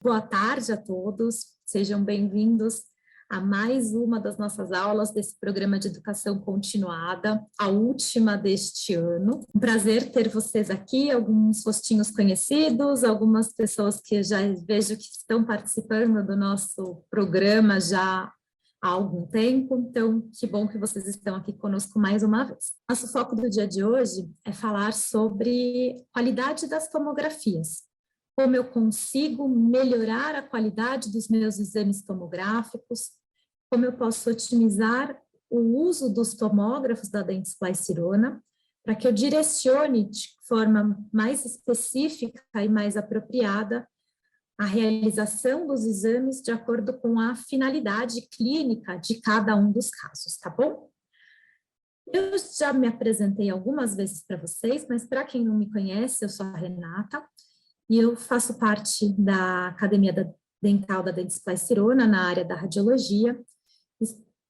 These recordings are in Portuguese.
Boa tarde a todos, sejam bem-vindos a mais uma das nossas aulas desse programa de educação continuada, a última deste ano. Um prazer ter vocês aqui, alguns rostinhos conhecidos, algumas pessoas que já vejo que estão participando do nosso programa já há algum tempo, então que bom que vocês estão aqui conosco mais uma vez. Nosso foco do dia de hoje é falar sobre qualidade das tomografias. Como eu consigo melhorar a qualidade dos meus exames tomográficos, como eu posso otimizar o uso dos tomógrafos da Dentsply-Sirona, para que eu direcione de forma mais específica e mais apropriada a realização dos exames de acordo com a finalidade clínica de cada um dos casos, tá bom? Eu já me apresentei algumas vezes para vocês, mas para quem não me conhece, eu sou a Renata, e eu faço parte da Academia Dental da Dentsply-Sirona na área da radiologia.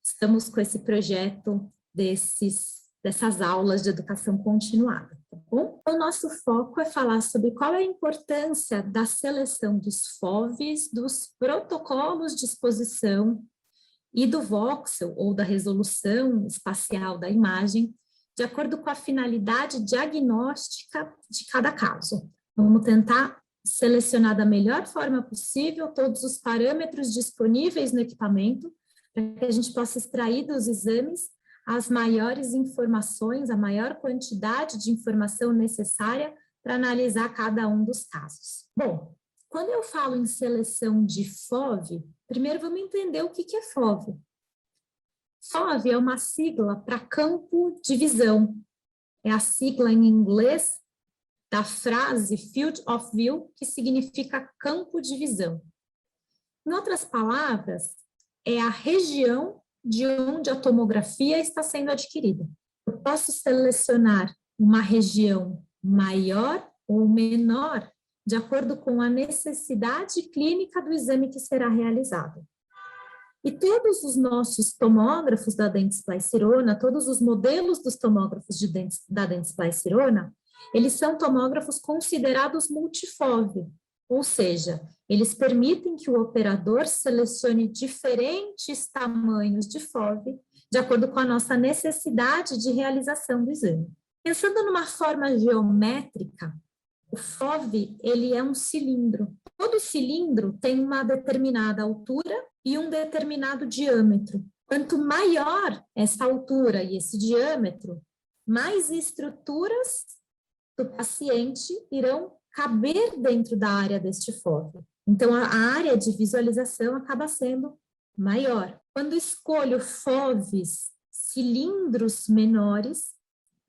Estamos com esse projeto dessas aulas de educação continuada, tá bom? O nosso foco é falar sobre qual é a importância da seleção dos FOVs, dos protocolos de exposição e do voxel, ou da resolução espacial da imagem, de acordo com a finalidade diagnóstica de cada caso. Vamos tentar selecionar da melhor forma possível todos os parâmetros disponíveis no equipamento, para que a gente possa extrair dos exames as maiores informações, a maior quantidade de informação necessária para analisar cada um dos casos. Bom, quando eu falo em seleção de FOV, primeiro vamos entender o que é FOV. FOV é uma sigla para campo de visão. É a sigla em inglês da frase Field of View, que significa campo de visão. Em outras palavras, é a região de onde a tomografia está sendo adquirida. Eu posso selecionar uma região maior ou menor, de acordo com a necessidade clínica do exame que será realizado. E todos os nossos tomógrafos da Dentsply-Sirona, todos os modelos dos tomógrafos da Dentsply-Sirona, eles são tomógrafos considerados multifov, ou seja, eles permitem que o operador selecione diferentes tamanhos de FOV de acordo com a nossa necessidade de realização do exame. Pensando numa forma geométrica, o FOV ele é um cilindro. Todo cilindro tem uma determinada altura e um determinado diâmetro. Quanto maior essa altura e esse diâmetro, mais estruturas do paciente irão caber dentro da área deste FOV. Então, a área de visualização acaba sendo maior. Quando escolho FOVs, cilindros menores,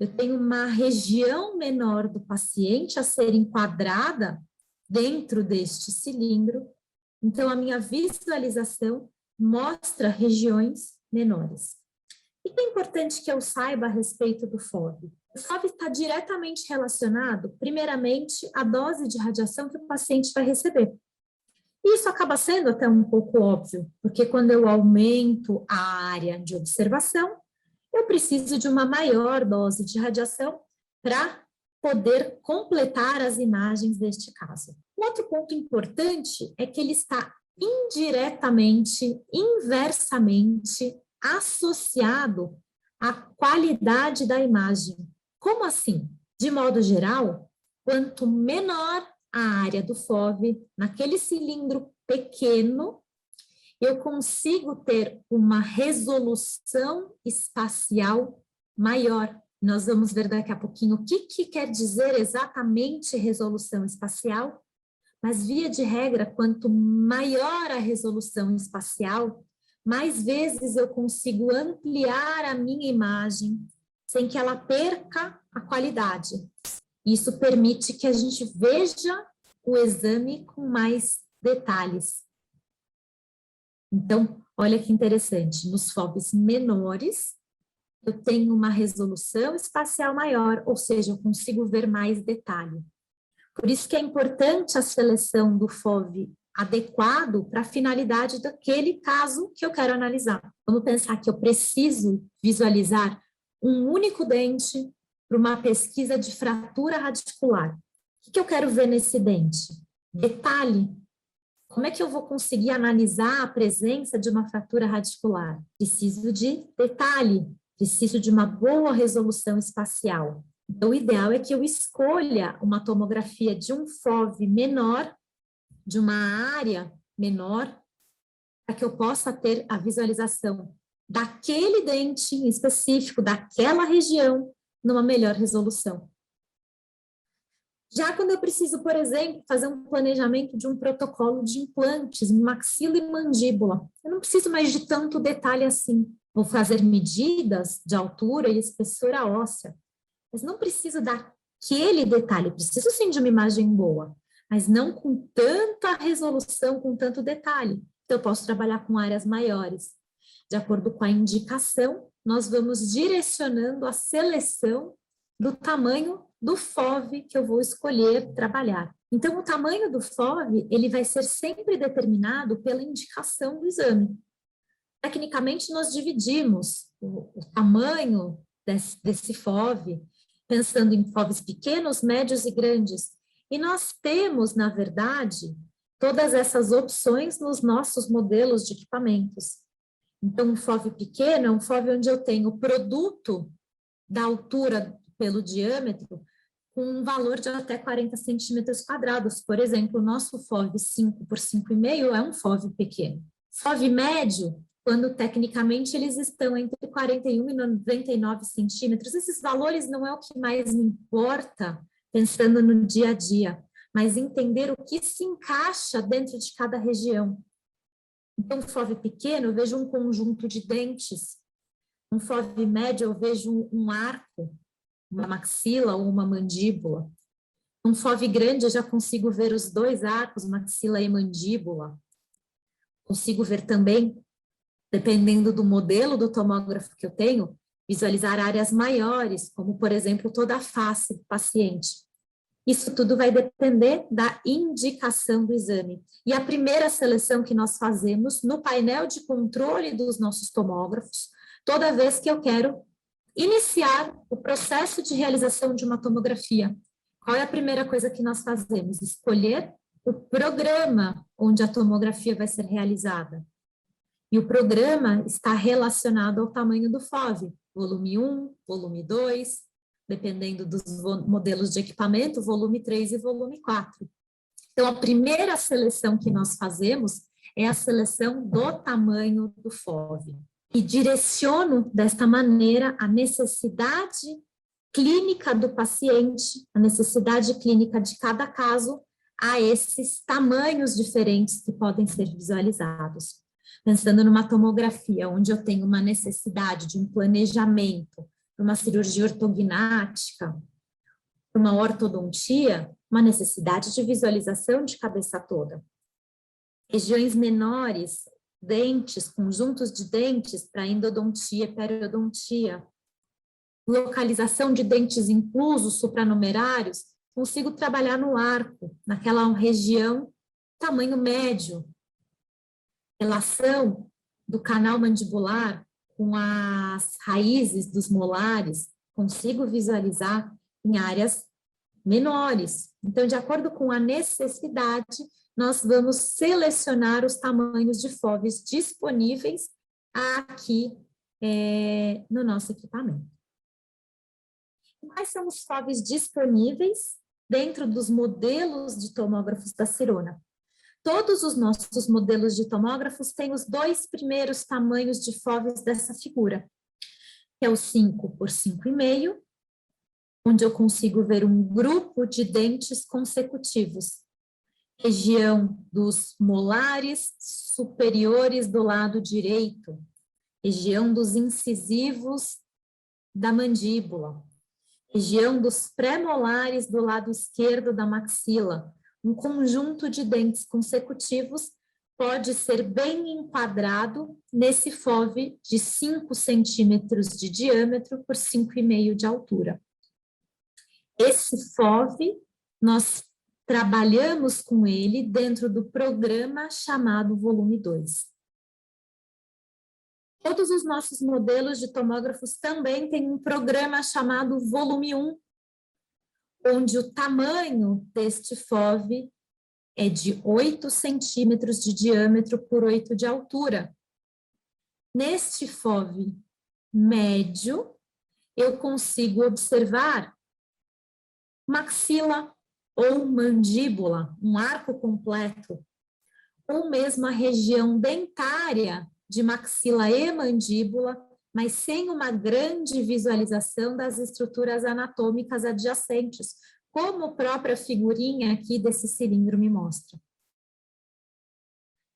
eu tenho uma região menor do paciente a ser enquadrada dentro deste cilindro, então a minha visualização mostra regiões menores. O que é importante que eu saiba a respeito do FOV? O FOV está diretamente relacionado, primeiramente, à dose de radiação que o paciente vai receber. Isso acaba sendo até um pouco óbvio, porque quando eu aumento a área de observação, eu preciso de uma maior dose de radiação para poder completar as imagens deste caso. Um outro ponto importante é que ele está indiretamente, inversamente associado à qualidade da imagem. Como assim? De modo geral, quanto menor a área do FOV, naquele cilindro pequeno, eu consigo ter uma resolução espacial maior. Nós vamos ver daqui a pouquinho o que quer dizer exatamente resolução espacial, mas via de regra, quanto maior a resolução espacial, mais vezes eu consigo ampliar a minha imagem sem que ela perca a qualidade. Isso permite que a gente veja o exame com mais detalhes. Então, olha que interessante, nos FOVs menores, eu tenho uma resolução espacial maior, ou seja, eu consigo ver mais detalhe. Por isso que é importante a seleção do FOV adequado para a finalidade daquele caso que eu quero analisar. Vamos pensar que eu preciso visualizar um único dente para uma pesquisa de fratura radicular. O que eu quero ver nesse dente? Detalhe. Como é que eu vou conseguir analisar a presença de uma fratura radicular? Preciso de detalhe, preciso de uma boa resolução espacial. Então, o ideal é que eu escolha uma tomografia de um FOV menor, de uma área menor, para que eu possa ter a visualização daquele dente em específico, daquela região, numa melhor resolução. Já quando eu preciso, por exemplo, fazer um planejamento de um protocolo de implantes, maxila e mandíbula, eu não preciso mais de tanto detalhe assim. Vou fazer medidas de altura e espessura óssea, mas não preciso daquele detalhe, preciso sim de uma imagem boa, mas não com tanta resolução, com tanto detalhe. Então, eu posso trabalhar com áreas maiores. De acordo com a indicação, nós vamos direcionando a seleção do tamanho do FOV que eu vou escolher trabalhar. Então, o tamanho do FOV, ele vai ser sempre determinado pela indicação do exame. Tecnicamente, nós dividimos o tamanho desse FOV, pensando em FOVs pequenos, médios e grandes. E nós temos, na verdade, todas essas opções nos nossos modelos de equipamentos. Então, um FOV pequeno é um FOV onde eu tenho o produto da altura pelo diâmetro com um valor de até 40 centímetros quadrados. Por exemplo, o nosso FOV 5 por 5,5 é um FOV pequeno. FOV médio, quando tecnicamente eles estão entre 41 e 99 centímetros. Esses valores não é o que mais me importa pensando no dia a dia, mas entender o que se encaixa dentro de cada região. Então, FOV pequeno, eu vejo um conjunto de dentes. Um FOV médio, eu vejo um arco, uma maxila ou uma mandíbula. Um FOV grande, eu já consigo ver os dois arcos, maxila e mandíbula. Consigo ver também, dependendo do modelo do tomógrafo que eu tenho, visualizar áreas maiores, como, por exemplo, toda a face do paciente. Isso tudo vai depender da indicação do exame. E a primeira seleção que nós fazemos no painel de controle dos nossos tomógrafos, toda vez que eu quero iniciar o processo de realização de uma tomografia. Qual é a primeira coisa que nós fazemos? Escolher o programa onde a tomografia vai ser realizada. E o programa está relacionado ao tamanho do FOV, volume 1, volume 2, dependendo dos modelos de equipamento, volume 3 e volume 4. Então, a primeira seleção que nós fazemos é a seleção do tamanho do FOV. E direciono, desta maneira, a necessidade clínica do paciente, a necessidade clínica de cada caso, a esses tamanhos diferentes que podem ser visualizados. Pensando numa tomografia, onde eu tenho uma necessidade de um planejamento, uma cirurgia ortognática, uma ortodontia, uma necessidade de visualização de cabeça toda. Regiões menores, dentes, conjuntos de dentes para endodontia e periodontia. Localização de dentes inclusos, supranumerários, consigo trabalhar no arco, naquela região tamanho médio. Relação do canal mandibular com as raízes dos molares, consigo visualizar em áreas menores. Então, de acordo com a necessidade, nós vamos selecionar os tamanhos de FOVs disponíveis aqui no nosso equipamento. Quais são os FOVs disponíveis dentro dos modelos de tomógrafos da Sirona? Todos os nossos modelos de tomógrafos têm os dois primeiros tamanhos de FOVs dessa figura, que é o 5 por 5,5, onde eu consigo ver um grupo de dentes consecutivos. Região dos molares superiores do lado direito, região dos incisivos da mandíbula, região dos pré-molares do lado esquerdo da maxila. Um conjunto de dentes consecutivos pode ser bem enquadrado nesse FOV de 5 centímetros de diâmetro por 5,5 de altura. Esse FOV, nós trabalhamos com ele dentro do programa chamado volume 2. Todos os nossos modelos de tomógrafos também têm um programa chamado volume 1, onde o tamanho deste FOV é de 8 centímetros de diâmetro por 8 de altura. Neste FOV médio, eu consigo observar maxila ou mandíbula, um arco completo, ou mesmo a região dentária de maxila e mandíbula, mas sem uma grande visualização das estruturas anatômicas adjacentes, como a própria figurinha aqui desse cilindro me mostra.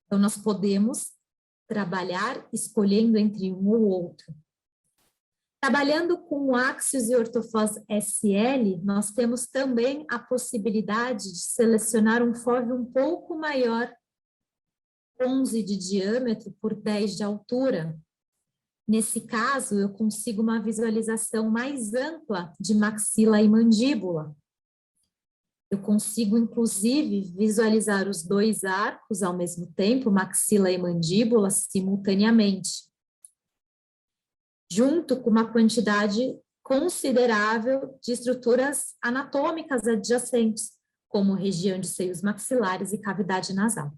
Então, nós podemos trabalhar escolhendo entre um ou outro. Trabalhando com o Axios e Orthofós SL, nós temos também a possibilidade de selecionar um FOV um pouco maior, 11 de diâmetro por 10 de altura. Nesse caso, eu consigo uma visualização mais ampla de maxila e mandíbula. Eu consigo, inclusive, visualizar os dois arcos ao mesmo tempo, maxila e mandíbula, simultaneamente, junto com uma quantidade considerável de estruturas anatômicas adjacentes, como região de seios maxilares e cavidade nasal.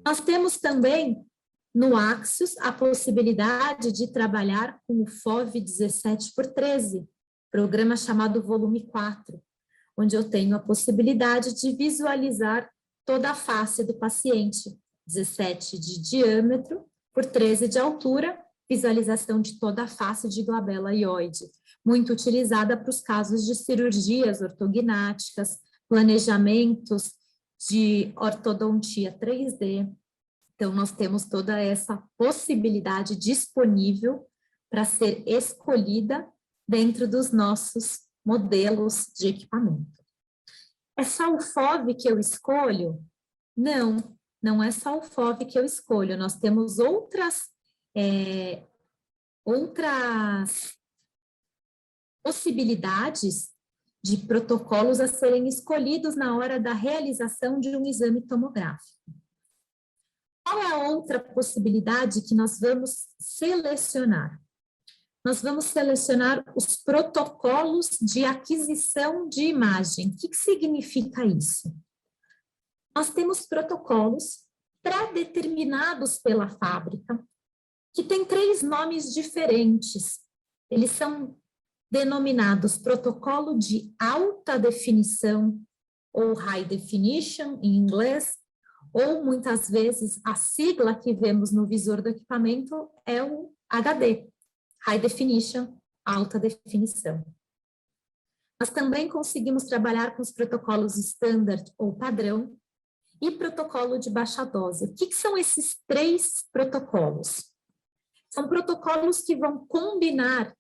Nós temos também, no Axios, a possibilidade de trabalhar com o FOV 17x13, programa chamado volume 4, onde eu tenho a possibilidade de visualizar toda a face do paciente, 17 de diâmetro por 13 de altura, visualização de toda a face de glabela hioide, muito utilizada para os casos de cirurgias ortognáticas, planejamentos de ortodontia 3D. Então, nós temos toda essa possibilidade disponível para ser escolhida dentro dos nossos modelos de equipamento. É só o FOV que eu escolho? Não, não é só o FOV que eu escolho. Nós temos outras possibilidades de protocolos a serem escolhidos na hora da realização de um exame tomográfico. Qual é a outra possibilidade que nós vamos selecionar? Nós vamos selecionar os protocolos de aquisição de imagem. O que significa isso? Nós temos protocolos pré-determinados pela fábrica, que têm 3 nomes diferentes. Eles são denominados protocolo de alta definição, ou high definition, em inglês, ou muitas vezes a sigla que vemos no visor do equipamento é o HD, High Definition, alta definição. Nós também conseguimos trabalhar com os protocolos standard ou padrão e protocolo de baixa dose. O que são esses 3 protocolos? São protocolos que vão combinar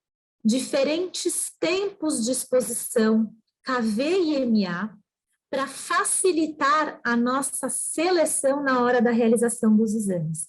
diferentes tempos de exposição, KV e MA, para facilitar a nossa seleção na hora da realização dos exames.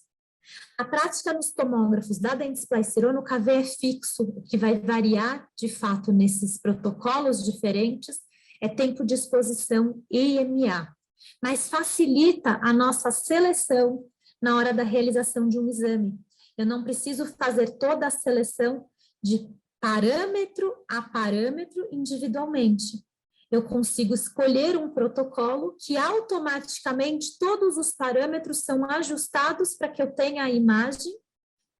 A prática nos tomógrafos da dentsplycerona, o KV é fixo, o que vai variar, de fato, nesses protocolos diferentes, é tempo de exposição e EMA, mas facilita a nossa seleção na hora da realização de um exame. Eu não preciso fazer toda a seleção de parâmetro a parâmetro individualmente. Eu consigo escolher um protocolo que automaticamente todos os parâmetros são ajustados para que eu tenha a imagem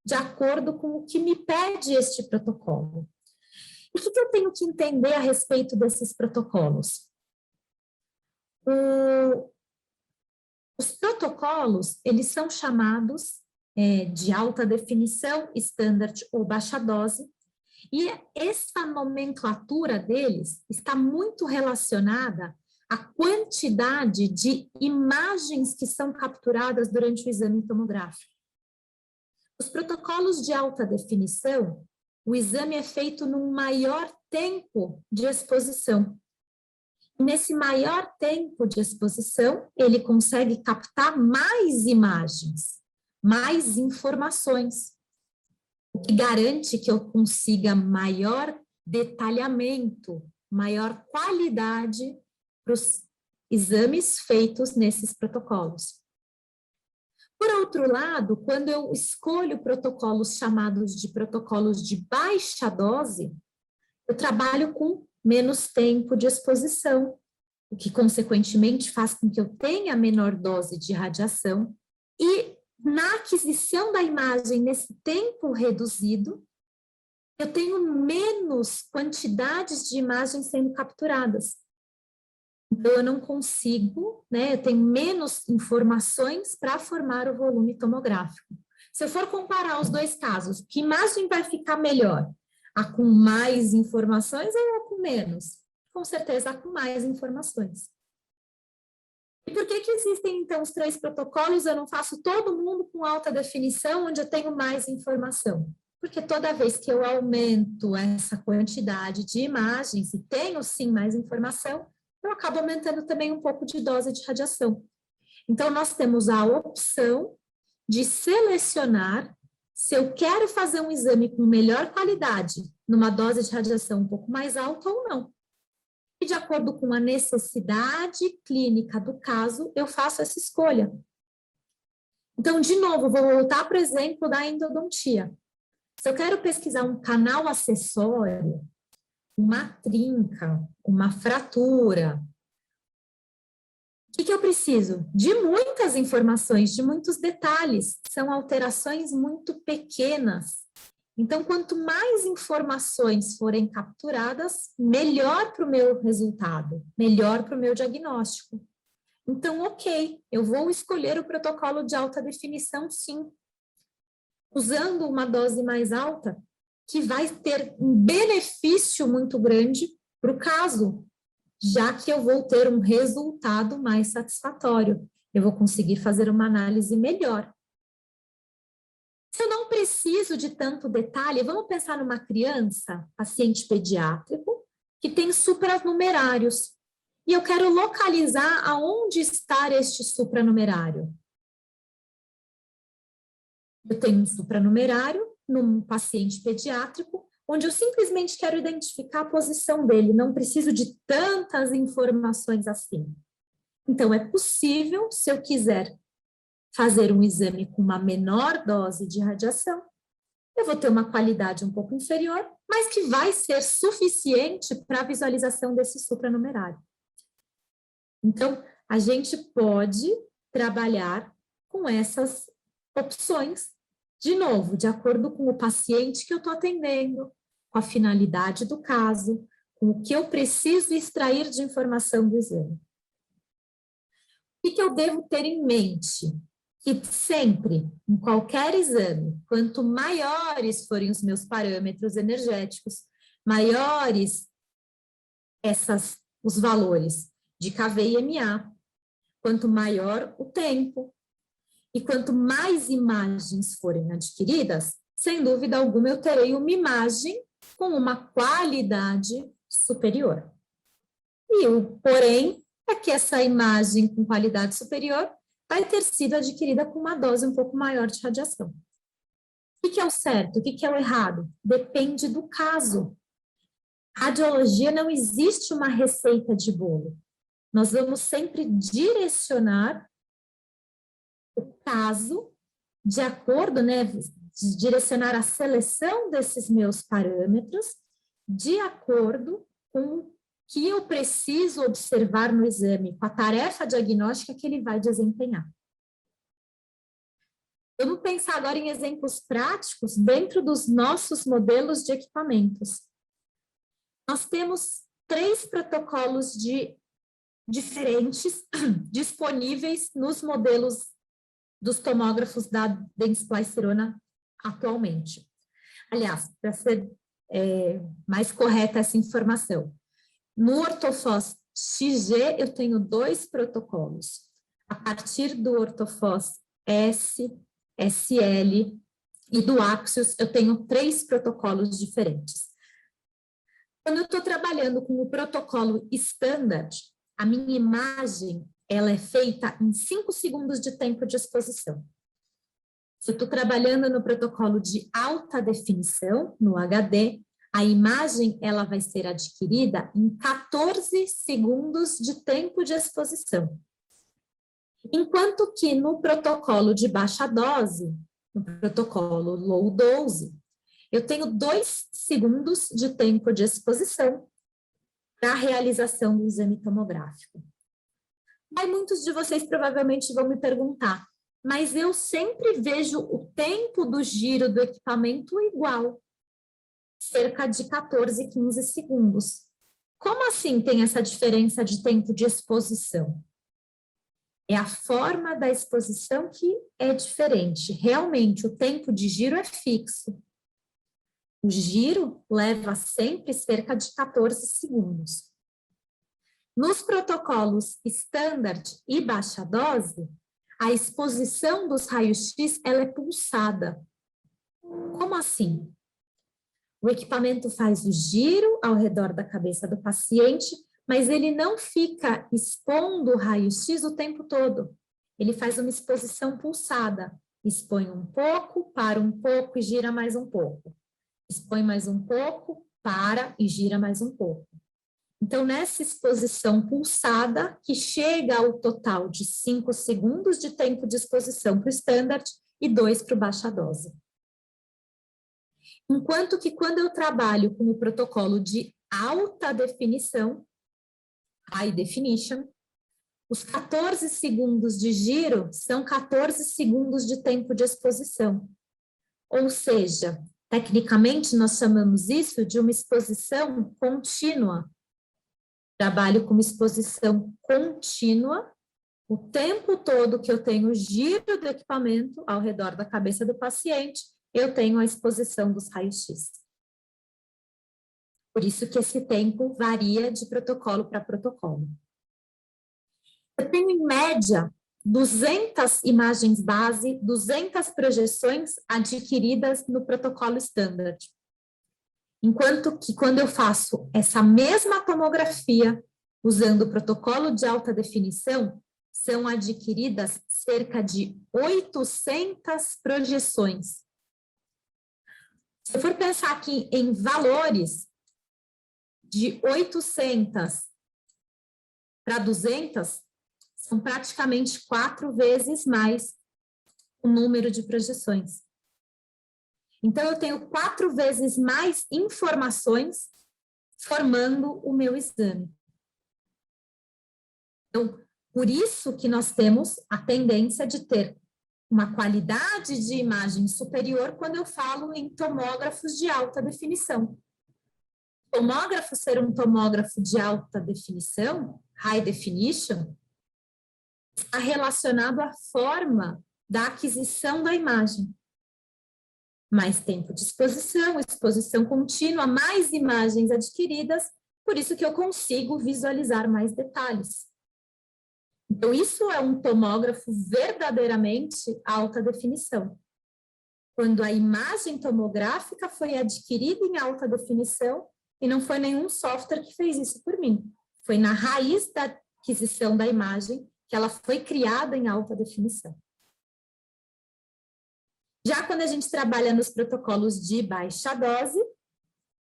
de acordo com o que me pede este protocolo. E o que eu tenho que entender a respeito desses protocolos? Os protocolos, eles são chamados de alta definição, standard ou baixa dose, e essa nomenclatura deles está muito relacionada à quantidade de imagens que são capturadas durante o exame tomográfico. Os protocolos de alta definição, o exame é feito num maior tempo de exposição. Nesse maior tempo de exposição, ele consegue captar mais imagens, mais informações, o que garante que eu consiga maior detalhamento, maior qualidade para os exames feitos nesses protocolos. Por outro lado, quando eu escolho protocolos chamados de protocolos de baixa dose, eu trabalho com menos tempo de exposição, o que, consequentemente, faz com que eu tenha menor dose de radiação e, na aquisição da imagem nesse tempo reduzido, eu tenho menos quantidades de imagens sendo capturadas. Então, eu não consigo, né, eu tenho menos informações para formar o volume tomográfico. Se eu for comparar os dois casos, que imagem vai ficar melhor? A com mais informações ou a com menos? Com certeza a com mais informações. E por que existem, então, os 3 protocolos? Eu não faço todo mundo com alta definição, onde eu tenho mais informação. Porque toda vez que eu aumento essa quantidade de imagens e tenho, sim, mais informação, eu acabo aumentando também um pouco de dose de radiação. Então, nós temos a opção de selecionar se eu quero fazer um exame com melhor qualidade, numa dose de radiação um pouco mais alta ou não. E de acordo com a necessidade clínica do caso, eu faço essa escolha. Então, de novo, vou voltar para o exemplo da endodontia. Se eu quero pesquisar um canal acessório, uma trinca, uma fratura, o que eu preciso? De muitas informações, de muitos detalhes. São alterações muito pequenas. Então, quanto mais informações forem capturadas, melhor para o meu resultado, melhor para o meu diagnóstico. Então, ok, eu vou escolher o protocolo de alta definição, sim, usando uma dose mais alta, que vai ter um benefício muito grande para o caso, já que eu vou ter um resultado mais satisfatório. Eu vou conseguir fazer uma análise melhor. Se eu não preciso de tanto detalhe, vamos pensar numa criança, paciente pediátrico, que tem supranumerários. E eu quero localizar aonde está este supranumerário. Eu tenho um supranumerário num paciente pediátrico, onde eu simplesmente quero identificar a posição dele, não preciso de tantas informações assim. Então, é possível, se eu quiser fazer um exame com uma menor dose de radiação, eu vou ter uma qualidade um pouco inferior, mas que vai ser suficiente para a visualização desse supranumerário. Então, a gente pode trabalhar com essas opções, de novo, de acordo com o paciente que eu estou atendendo, com a finalidade do caso, com o que eu preciso extrair de informação do exame. O que eu devo ter em mente? Que sempre, em qualquer exame, quanto maiores forem os meus parâmetros energéticos, maiores os valores de KV e MA, quanto maior o tempo, e quanto mais imagens forem adquiridas, sem dúvida alguma eu terei uma imagem com uma qualidade superior. E o porém é que essa imagem com qualidade superior vai ter sido adquirida com uma dose um pouco maior de radiação. O que é o certo? O que é o errado? Depende do caso. Radiologia não existe uma receita de bolo. Nós vamos sempre direcionar o caso de acordo, né, direcionar a seleção desses meus parâmetros de acordo com o que eu preciso observar no exame, com a tarefa diagnóstica que ele vai desempenhar. Vamos pensar agora em exemplos práticos dentro dos nossos modelos de equipamentos. Nós temos 3 protocolos diferentes disponíveis nos modelos dos tomógrafos da Dentsply Sirona atualmente. Aliás, para ser mais correta essa informação, no Ortophos XG eu tenho 2 protocolos. A partir do Ortophos S, SL e do Axios eu tenho 3 protocolos diferentes. Quando eu estou trabalhando com o protocolo standard, a minha imagem ela é feita em 5 segundos de tempo de exposição. Se eu estou trabalhando no protocolo de alta definição, no HD, a imagem ela vai ser adquirida em 14 segundos de tempo de exposição. Enquanto que no protocolo de baixa dose, no protocolo low dose, eu tenho 2 segundos de tempo de exposição para a realização do exame tomográfico. Aí muitos de vocês provavelmente vão me perguntar, mas eu sempre vejo o tempo do giro do equipamento igual, cerca de 14, 15 segundos. Como assim tem essa diferença de tempo de exposição? É a forma da exposição que é diferente. Realmente, o tempo de giro é fixo. O giro leva sempre cerca de 14 segundos. Nos protocolos standard e baixa dose, a exposição dos raios-x ela é pulsada. Como assim? O equipamento faz o giro ao redor da cabeça do paciente, mas ele não fica expondo o raio-x o tempo todo. Ele faz uma exposição pulsada. Expõe um pouco, para um pouco e gira mais um pouco. Expõe mais um pouco, para e gira mais um pouco. Então, nessa exposição pulsada, que chega ao total de 5 segundos de tempo de exposição para o standard e 2 para o baixa dose. Enquanto que quando eu trabalho com o protocolo de alta definição, high definition, os 14 segundos de giro são 14 segundos de tempo de exposição. Ou seja, tecnicamente nós chamamos isso de uma exposição contínua. Trabalho com uma exposição contínua, o tempo todo que eu tenho giro do equipamento ao redor da cabeça do paciente, eu tenho a exposição dos raios-x. Por isso que esse tempo varia de protocolo para protocolo. Eu tenho, em média, 200 imagens base, 200 projeções adquiridas no protocolo standard. Enquanto que quando eu faço essa mesma tomografia, usando o protocolo de alta definição, são adquiridas cerca de 800 projeções. Se eu for pensar aqui em valores, de 800 para 200, são praticamente 4 vezes mais o número de projeções. Então, eu tenho 4 vezes mais informações formando o meu exame. Então, por isso que nós temos a tendência de ter uma qualidade de imagem superior quando eu falo em tomógrafos de alta definição. Tomógrafo ser um tomógrafo de alta definição, high definition, está relacionado à forma da aquisição da imagem. Mais tempo de exposição, exposição contínua, mais imagens adquiridas, por isso que eu consigo visualizar mais detalhes. Então, isso é um tomógrafo verdadeiramente alta definição. Quando a imagem tomográfica foi adquirida em alta definição e não foi nenhum software que fez isso por mim. Foi na raiz da aquisição da imagem que ela foi criada em alta definição. Já quando a gente trabalha nos protocolos de baixa dose,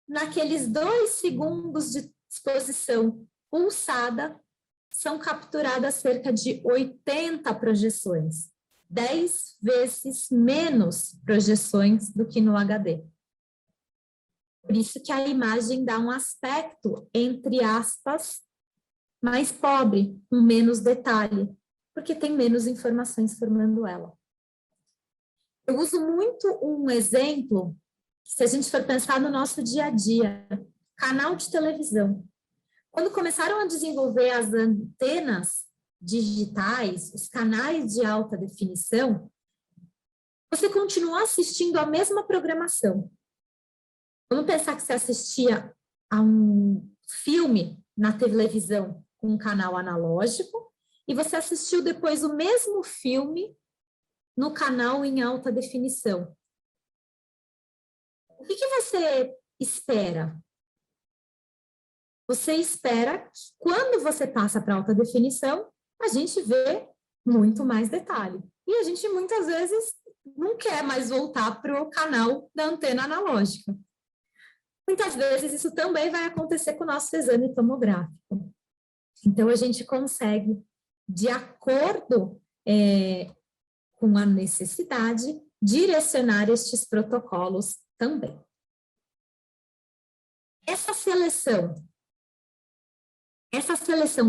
naqueles 2 segundos de exposição pulsada, são capturadas cerca de 80 projeções, 10 vezes menos projeções do que no HD. Por isso que a imagem dá um aspecto, entre aspas, mais pobre, com menos detalhe, porque tem menos informações formando ela. Eu uso muito um exemplo, se a gente for pensar no nosso dia a dia, canal de televisão. Quando começaram a desenvolver as antenas digitais, os canais de alta definição, você continua assistindo a mesma programação. Vamos pensar que você assistia a um filme na televisão com um canal analógico e você assistiu depois o mesmo filme no canal em alta definição. O que você espera? Você espera que quando você passa para alta definição, a gente vê muito mais detalhe. E a gente muitas vezes não quer mais voltar para o canal da antena analógica. Muitas vezes isso também vai acontecer com o nosso exame tomográfico. Então, a gente consegue, de acordo com a necessidade, direcionar estes protocolos também. Essa seleção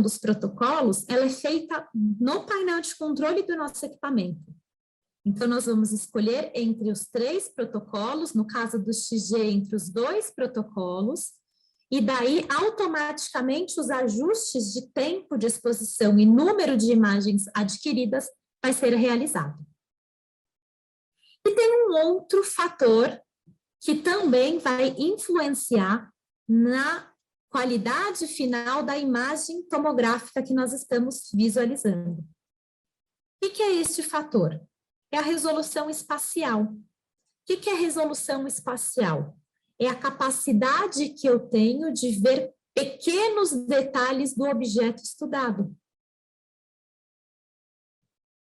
dos protocolos, ela é feita no painel de controle do nosso equipamento. Então, nós vamos escolher entre os 3 protocolos, no caso do XG, entre os 2 protocolos, e daí, automaticamente, os ajustes de tempo de exposição e número de imagens adquiridas vai ser realizado. E tem um outro fator que também vai influenciar na qualidade final da imagem tomográfica que nós estamos visualizando. O que é este fator? É a resolução espacial. O que é a resolução espacial? É a capacidade que eu tenho de ver pequenos detalhes do objeto estudado.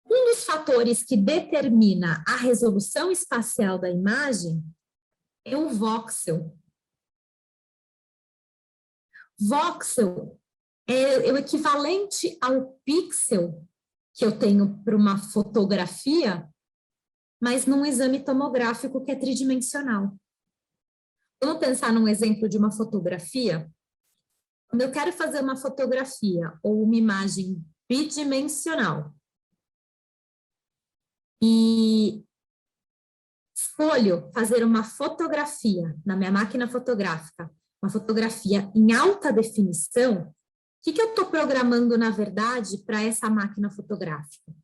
Um dos fatores que determina a resolução espacial da imagem é o voxel. Voxel é o equivalente ao pixel que eu tenho para uma fotografia, mas num exame tomográfico que é tridimensional. Vamos pensar num exemplo de uma fotografia? Quando eu quero fazer uma fotografia ou uma imagem bidimensional e escolho fazer uma fotografia na minha máquina fotográfica, uma fotografia em alta definição, o que eu estou programando, na verdade, para essa máquina fotográfica?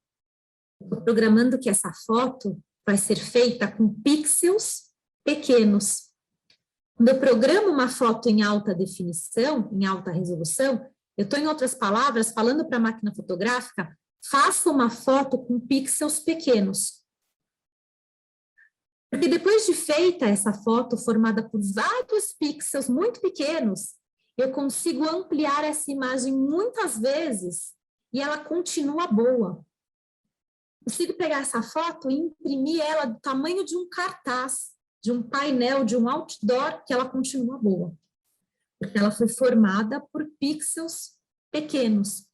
Estou programando que essa foto vai ser feita com pixels pequenos. Quando eu programo uma foto em alta definição, em alta resolução, eu estou, em outras palavras, falando para a máquina fotográfica, faça uma foto com pixels pequenos. Porque depois de feita essa foto, formada por vários pixels muito pequenos, eu consigo ampliar essa imagem muitas vezes e ela continua boa. Consigo pegar essa foto e imprimir ela do tamanho de um cartaz, de um painel, de um outdoor, que ela continua boa. Porque ela foi formada por pixels pequenos.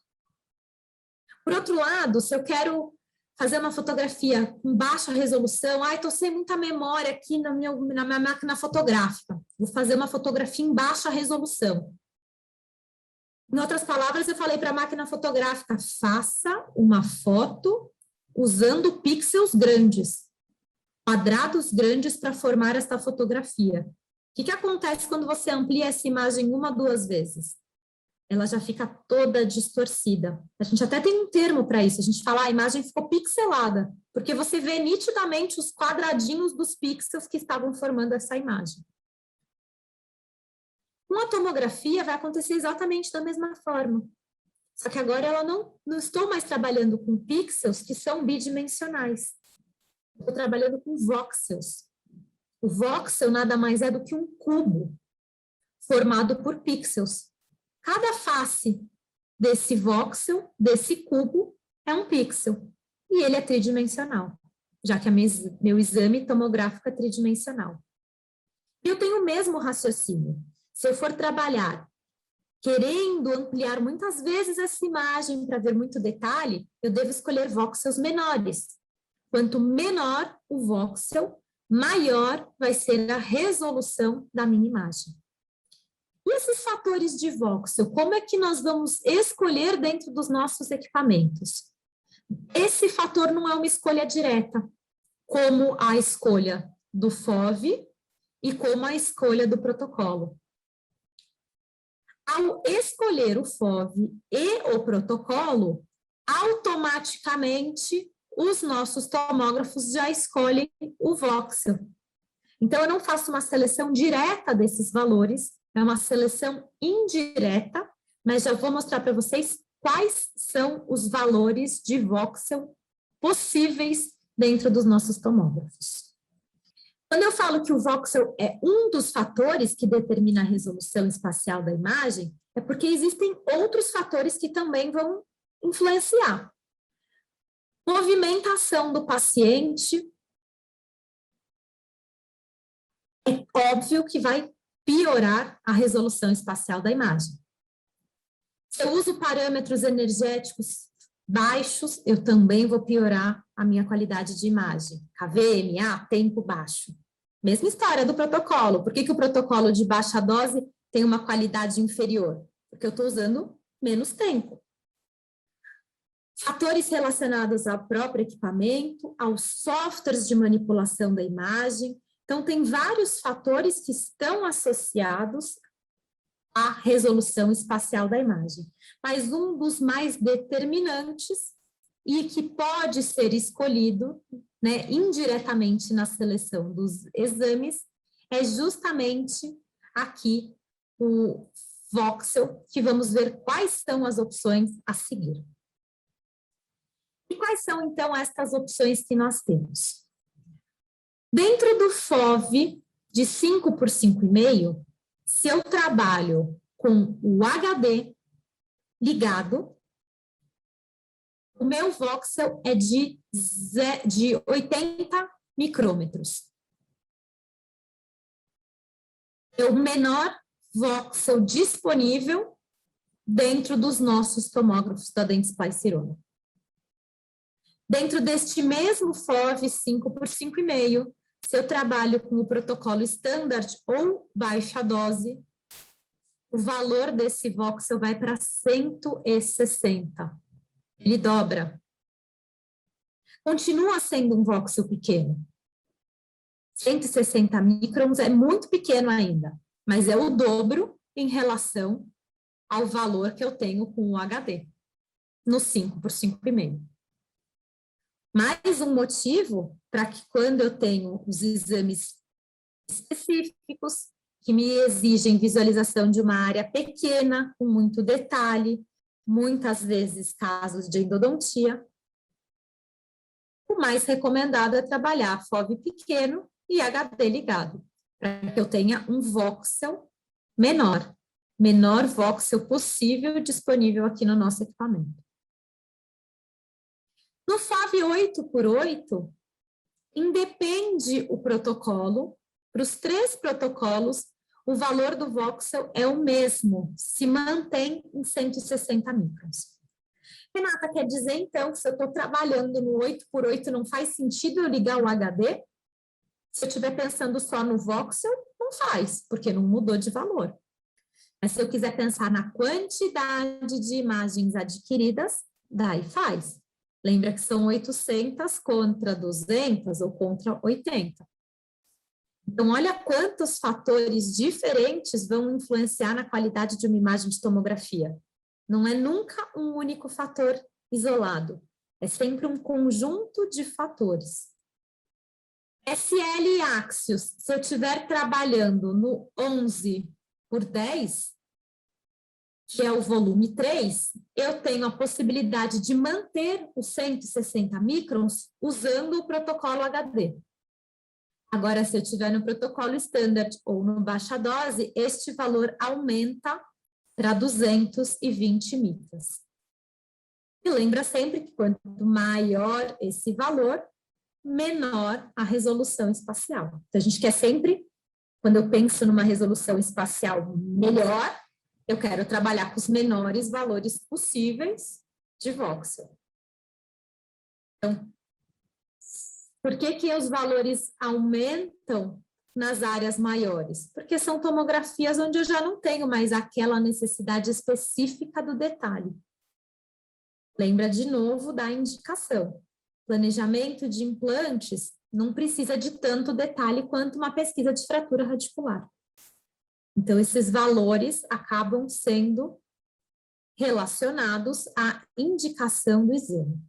Por outro lado, se eu quero fazer uma fotografia com baixa resolução, estou sem muita memória aqui na minha máquina fotográfica, vou fazer uma fotografia em baixa resolução. Em outras palavras, eu falei para a máquina fotográfica, faça uma foto usando pixels grandes, quadrados grandes para formar esta fotografia. O que acontece quando você amplia essa imagem 1 ou 2 vezes? Ela já fica toda distorcida. A gente até tem um termo para isso, a gente fala, a imagem ficou pixelada, porque você vê nitidamente os quadradinhos dos pixels que estavam formando essa imagem. Com a tomografia vai acontecer exatamente da mesma forma. Só que agora ela não estou mais trabalhando com pixels que são bidimensionais. Estou trabalhando com voxels. O voxel nada mais é do que um cubo formado por pixels. Cada face desse voxel, desse cubo, é um pixel. E ele é tridimensional, já que meu exame tomográfico é tridimensional. E eu tenho o mesmo raciocínio. Se eu for trabalhar querendo ampliar muitas vezes essa imagem para ver muito detalhe, eu devo escolher voxels menores. Quanto menor o voxel, maior vai ser a resolução da minha imagem. E esses fatores de voxel, como é que nós vamos escolher dentro dos nossos equipamentos? Esse fator não é uma escolha direta, como a escolha do FOV e como a escolha do protocolo. Ao escolher o FOV e o protocolo, automaticamente os nossos tomógrafos já escolhem o voxel. Então, eu não faço uma seleção direta desses valores, é uma seleção indireta, mas já vou mostrar para vocês quais são os valores de voxel possíveis dentro dos nossos tomógrafos. Quando eu falo que o voxel é um dos fatores que determina a resolução espacial da imagem, é porque existem outros fatores que também vão influenciar. Movimentação do paciente, é óbvio que vai piorar a resolução espacial da imagem. Se eu uso parâmetros energéticos baixos, eu também vou piorar a minha qualidade de imagem. KVMA, tempo baixo. Mesma história do protocolo. Por que que o protocolo de baixa dose tem uma qualidade inferior? Porque eu estou usando menos tempo. Fatores relacionados ao próprio equipamento, aos softwares de manipulação da imagem. Então, tem vários fatores que estão associados à resolução espacial da imagem. Mas um dos mais determinantes e que pode ser escolhido, né, indiretamente na seleção dos exames é justamente aqui o voxel, que vamos ver quais são as opções a seguir. E quais são, então, estas opções que nós temos? Dentro do FOV de 5 por 5,5, se eu trabalho com o HD ligado, o meu voxel é de 80 micrômetros. É o menor voxel disponível dentro dos nossos tomógrafos da Dentsply Sirona. Dentro deste mesmo FOV 5 por 5,5, se eu trabalho com o protocolo standard ou baixa dose, o valor desse voxel vai para 160. Ele dobra. Continua sendo um voxel pequeno. 160 microns é muito pequeno ainda, mas é o dobro em relação ao valor que eu tenho com o HD, no 5 por 5,5. Mais um motivo para que quando eu tenho os exames específicos, que me exigem visualização de uma área pequena, com muito detalhe, muitas vezes casos de endodontia, o mais recomendado é trabalhar FOV pequeno e HD ligado, para que eu tenha um voxel menor voxel possível disponível aqui no nosso equipamento. No FOV 8 por 8, independe o protocolo, para os 3 protocolos, o valor do voxel é o mesmo, se mantém em 160 microns. Renata, quer dizer, então, que se eu estou trabalhando no 8 por 8, não faz sentido eu ligar o HD? Se eu estiver pensando só no voxel, não faz, porque não mudou de valor. Mas se eu quiser pensar na quantidade de imagens adquiridas, daí faz. Lembra que são 800 contra 200 ou contra 80. Então, olha quantos fatores diferentes vão influenciar na qualidade de uma imagem de tomografia. Não é nunca um único fator isolado, é sempre um conjunto de fatores. SL Axios, se eu estiver trabalhando no 11 por 10, que é o volume 3, eu tenho a possibilidade de manter os 160 microns usando o protocolo HD. Agora, se eu estiver no protocolo standard ou no baixa dose, este valor aumenta para 220 micras. E lembra sempre que quanto maior esse valor, menor a resolução espacial. Então, a gente quer sempre, quando eu penso numa resolução espacial melhor, eu quero trabalhar com os menores valores possíveis de voxel. Então, por que que os valores aumentam nas áreas maiores? Porque são tomografias onde eu já não tenho mais aquela necessidade específica do detalhe. Lembra de novo da indicação. Planejamento de implantes não precisa de tanto detalhe quanto uma pesquisa de fratura radicular. Então, esses valores acabam sendo relacionados à indicação do exame.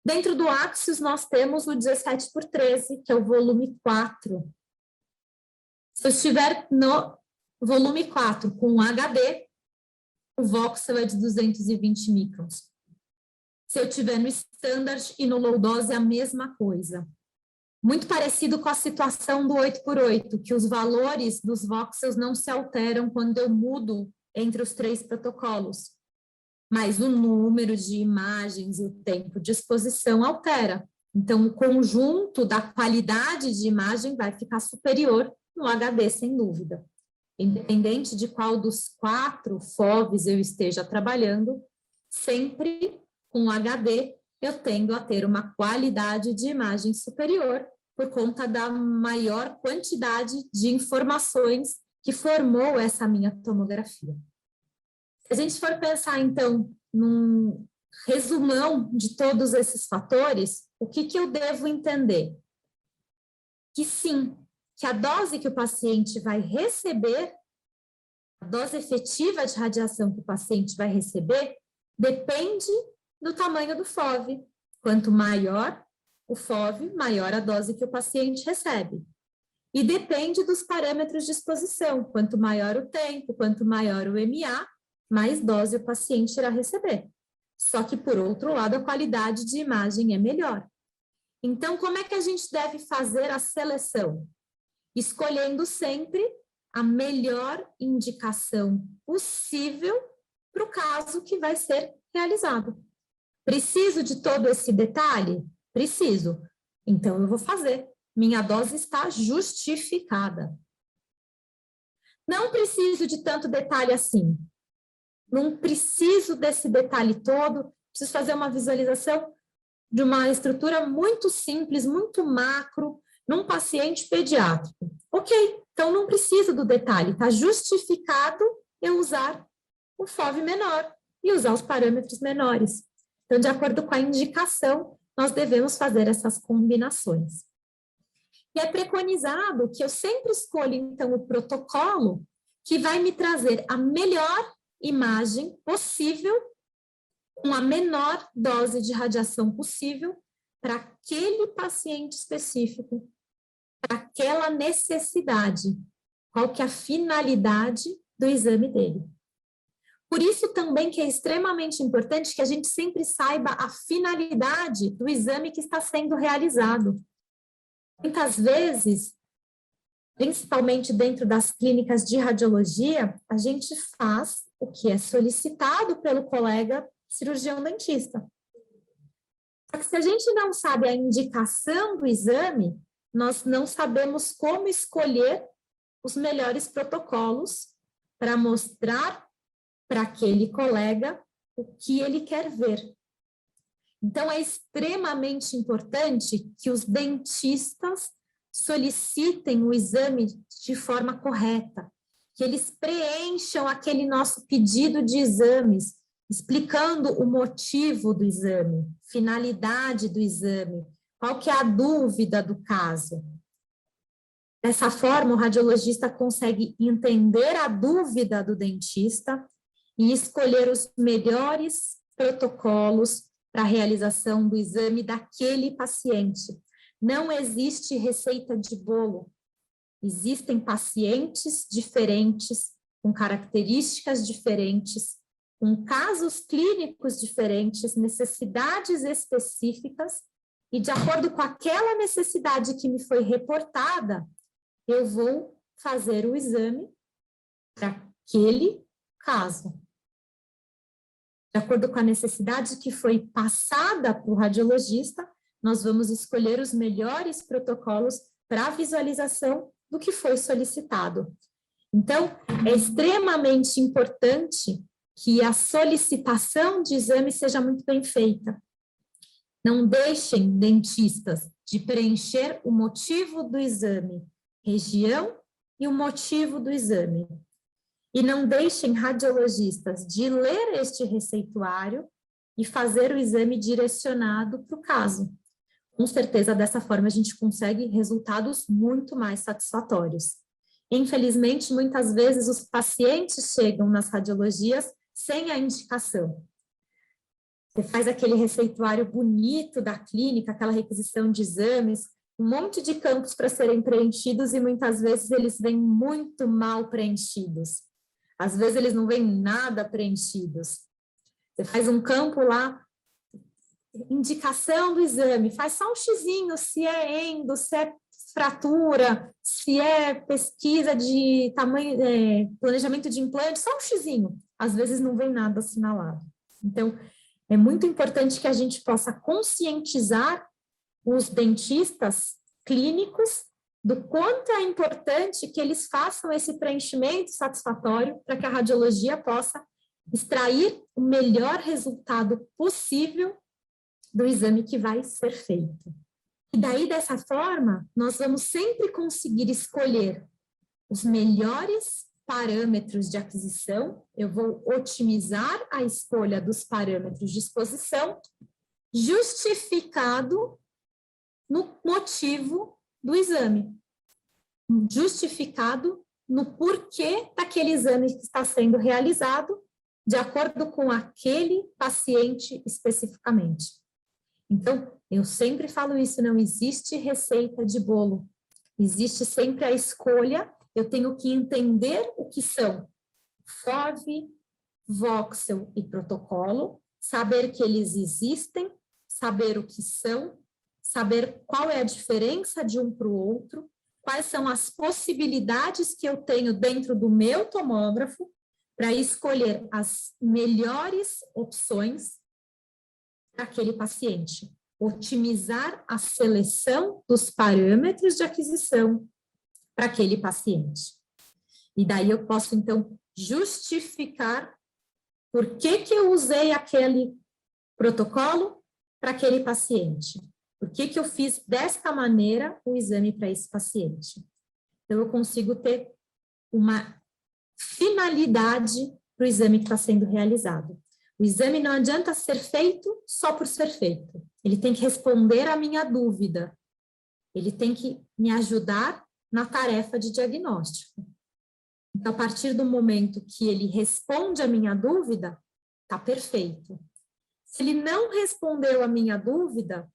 Dentro do Axios, nós temos o 17 por 13, que é o volume 4. Se eu estiver no volume 4 com HD, o voxel é de 220 microns. Se eu estiver no standard e no low dose, é a mesma coisa. Muito parecido com a situação do 8 por 8, que os valores dos voxels não se alteram quando eu mudo entre os 3 protocolos. Mas o número de imagens e o tempo de exposição altera. Então, o conjunto da qualidade de imagem vai ficar superior no HD, sem dúvida. Independente de qual dos 4 FOVs eu esteja trabalhando, sempre com HD, eu tendo a ter uma qualidade de imagem superior por conta da maior quantidade de informações que formou essa minha tomografia. Se a gente for pensar, então, num resumão de todos esses fatores, o que eu devo entender? Que sim, que a dose que o paciente vai receber, a dose efetiva de radiação que o paciente vai receber, depende do tamanho do FOV. Quanto maior o FOV, maior a dose que o paciente recebe. E depende dos parâmetros de exposição. Quanto maior o tempo, quanto maior o MA, mais dose o paciente irá receber. Só que, por outro lado, a qualidade de imagem é melhor. Então, como é que a gente deve fazer a seleção? Escolhendo sempre a melhor indicação possível para o caso que vai ser realizado. Preciso de todo esse detalhe? Preciso. Então, eu vou fazer. Minha dose está justificada. Não preciso de tanto detalhe assim. Não preciso desse detalhe todo. Preciso fazer uma visualização de uma estrutura muito simples, muito macro, num paciente pediátrico. Ok, então não preciso do detalhe. Está justificado eu usar o FOV menor e usar os parâmetros menores. Então, de acordo com a indicação, nós devemos fazer essas combinações. E é preconizado que eu sempre escolha, então, o protocolo que vai me trazer a melhor imagem possível, com a menor dose de radiação possível, para aquele paciente específico, para aquela necessidade. Qual que é a finalidade do exame dele? Por isso também que é extremamente importante que a gente sempre saiba a finalidade do exame que está sendo realizado. Muitas vezes, principalmente dentro das clínicas de radiologia, a gente faz o que é solicitado pelo colega cirurgião dentista. Só que se a gente não sabe a indicação do exame, nós não sabemos como escolher os melhores protocolos para mostrar para aquele colega o que ele quer ver. Então, é extremamente importante que os dentistas solicitem o exame de forma correta, que eles preencham aquele nosso pedido de exames, explicando o motivo do exame, finalidade do exame, qual que é a dúvida do caso. Dessa forma, o radiologista consegue entender a dúvida do dentista e escolher os melhores protocolos para a realização do exame daquele paciente. Não existe receita de bolo. Existem pacientes diferentes, com características diferentes, com casos clínicos diferentes, necessidades específicas, e de acordo com aquela necessidade que me foi reportada, eu vou fazer o exame para aquele caso. De acordo com a necessidade que foi passada para o radiologista, nós vamos escolher os melhores protocolos para a visualização do que foi solicitado. Então, é extremamente importante que a solicitação de exame seja muito bem feita. Não deixem dentistas de preencher o motivo do exame, região e o motivo do exame. E não deixem radiologistas de ler este receituário e fazer o exame direcionado para o caso. Com certeza, dessa forma, a gente consegue resultados muito mais satisfatórios. Infelizmente, muitas vezes os pacientes chegam nas radiologias sem a indicação. Você faz aquele receituário bonito da clínica, aquela requisição de exames, um monte de campos para serem preenchidos e muitas vezes eles vêm muito mal preenchidos. Às vezes eles não vêm nada preenchidos. Você faz um campo lá, indicação do exame, faz só um xizinho, se é endo, se é fratura, se é pesquisa de tamanho, planejamento de implante, só um xizinho. Às vezes não vem nada assinalado. Então, é muito importante que a gente possa conscientizar os dentistas clínicos do quanto é importante que eles façam esse preenchimento satisfatório para que a radiologia possa extrair o melhor resultado possível do exame que vai ser feito. E daí, dessa forma, nós vamos sempre conseguir escolher os melhores parâmetros de aquisição, eu vou otimizar a escolha dos parâmetros de exposição, justificado no motivo do exame, justificado no porquê daquele exame que está sendo realizado, de acordo com aquele paciente especificamente. Então, eu sempre falo isso, não existe receita de bolo, existe sempre a escolha, eu tenho que entender o que são FOV, voxel e protocolo, saber que eles existem, saber o que são, saber qual é a diferença de um para o outro, quais são as possibilidades que eu tenho dentro do meu tomógrafo para escolher as melhores opções para aquele paciente. Otimizar a seleção dos parâmetros de aquisição para aquele paciente. E daí eu posso, então, justificar por que eu usei aquele protocolo para aquele paciente. Por que eu fiz desta maneira o exame para esse paciente. Então, eu consigo ter uma finalidade para o exame que está sendo realizado. O exame não adianta ser feito só por ser feito. Ele tem que responder à minha dúvida. Ele tem que me ajudar na tarefa de diagnóstico. Então, a partir do momento que ele responde à minha dúvida, está perfeito. Se ele não respondeu à minha dúvida,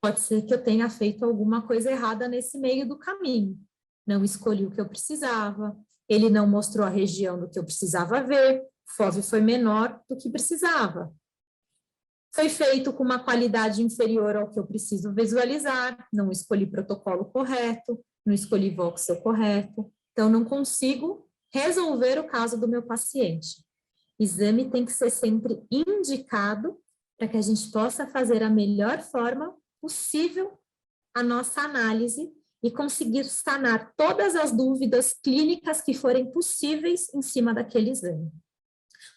pode ser que eu tenha feito alguma coisa errada nesse meio do caminho. Não escolhi o que eu precisava, ele não mostrou a região do que eu precisava ver, o FOV foi menor do que precisava. Foi feito com uma qualidade inferior ao que eu preciso visualizar, não escolhi protocolo correto, não escolhi voxel correto, então não consigo resolver o caso do meu paciente. Exame tem que ser sempre indicado para que a gente possa fazer a melhor forma possível a nossa análise e conseguir sanar todas as dúvidas clínicas que forem possíveis em cima daquele exame.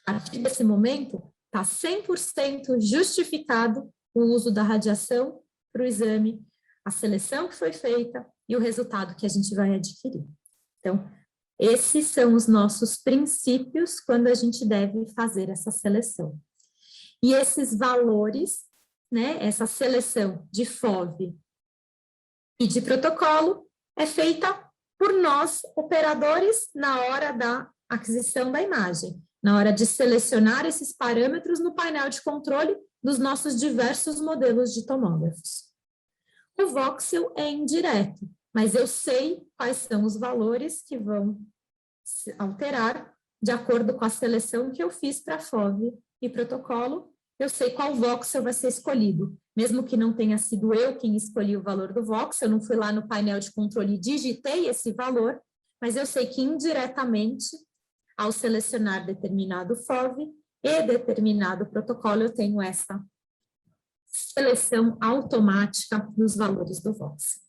A partir desse momento, está 100% justificado o uso da radiação para o exame, a seleção que foi feita e o resultado que a gente vai adquirir. Então, esses são os nossos princípios quando a gente deve fazer essa seleção. E esses valores, né, essa seleção de FOV e de protocolo é feita por nós, operadores, na hora da aquisição da imagem, na hora de selecionar esses parâmetros no painel de controle dos nossos diversos modelos de tomógrafos. O voxel é indireto, mas eu sei quais são os valores que vão se alterar de acordo com a seleção que eu fiz para FOV e protocolo, eu sei qual voxel vai ser escolhido. Mesmo que não tenha sido eu quem escolhi o valor do voxel, eu não fui lá no painel de controle e digitei esse valor, mas eu sei que indiretamente, ao selecionar determinado FOV e determinado protocolo, eu tenho essa seleção automática dos valores do voxel.